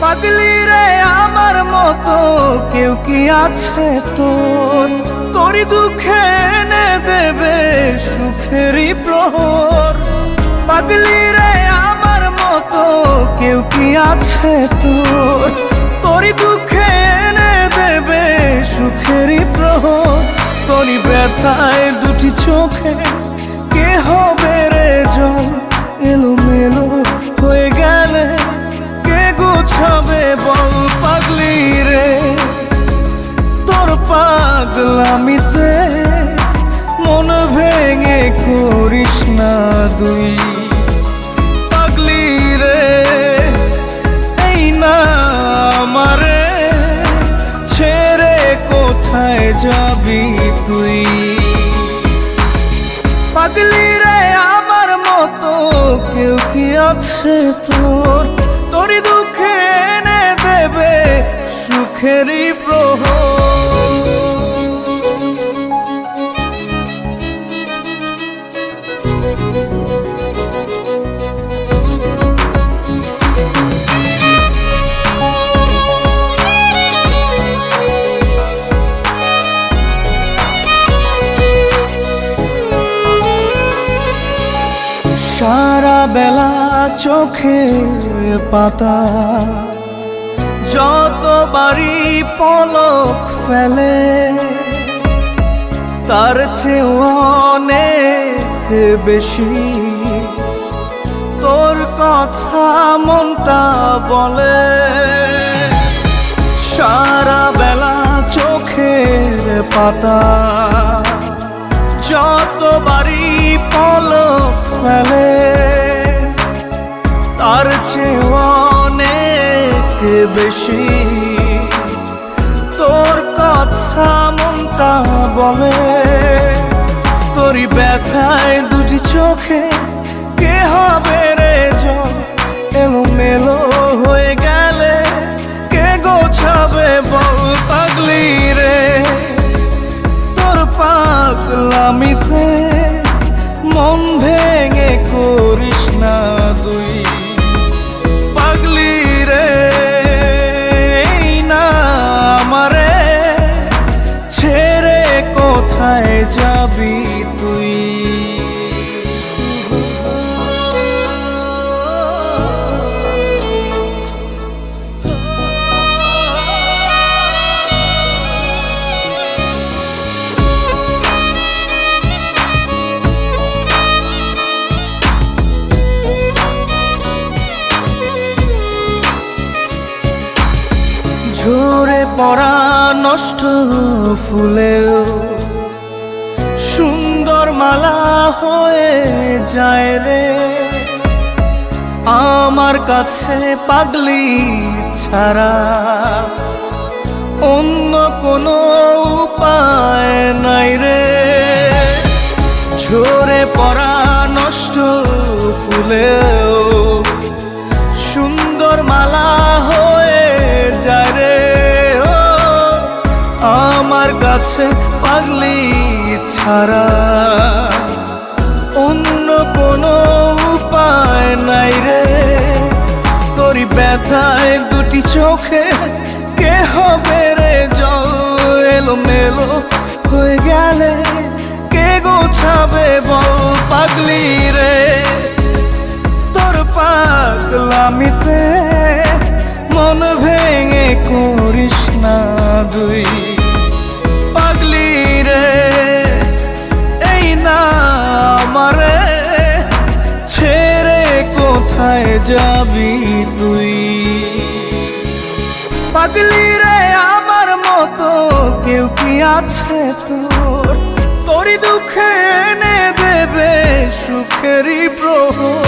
পাগলি রে আমার মতো কেউ কি আছে তোর? তোরই দুঃখে এনে দেবে সুখেরই প্রহর। পাগলি রে আমার মতো কেউ কি আছে তোর? তোরই দুঃখে এনে দেবে সুখেরই প্রহর। তোরই ব্যথায় দুটি চোখে কে হবে রে জল? এলোমেলো হয়ে গেলে কে গোছাবে বল? পাগলি রে তোর পাগলামিতে মন ভেঙে করিস না দুই। পাগলি রে এই না আমারে ছেড়ে কোথায় যাবি তুই? পাগলি রে আমার মতো কেউ কি আছে তোর? তোরই দুঃখে এনে দেবে সুখেরই প্রহর। সারা বেলা চোখে পাতা যতবারই পলক ফেলে, তার চেয়ে অনেক বেশি তোর কথা মনটা বলে। সারা বেলা চোখের পাতা যতবারই পলক ফেলে, তার চেয়ে অনেক বেশি তোর কথা মনটা বলে। তোরই ব্যথায় দুটি চোখে কে হবে রে জল? এলোমেলো হয়ে গেলে কে গোছাবে বল? পাগলি রে তোর পাগলামিতে মন ভেঙে করিস না দুই। পাগলি রে এই না আমারে ছেড়ে কোথায় যাবি তুই? ঝরে পড়া নষ্ট ফুলেও সুন্দর মালা হয়ে যায় রে আমার কাছে। পাগলি ছাড়া অন্য কোনো উপায় নাই রে। ঝরে পড়া নষ্ট ফুলেও সুন্দর মালা হয়ে যায় রে আমার কাছে। পাগলি ছাড়া অন্য কোনো উপায় নাই রে। তোরই ব্যথায় দুটি চোখে কে হবে রে জল? এলোমেলো হয়ে গেলে কে গোছাবে বল? পাগলি রে তোর পাগলামিতে মন ভেঙে করিস না দুই। পাগলি রে এই না আমারে ছেড়ে কোথায় যাবি তুই? পাগলি রে আমার মতো কেউ কি আছে তোর? তোরই দুঃখে এনে দেবে সুখেরই প্রহর।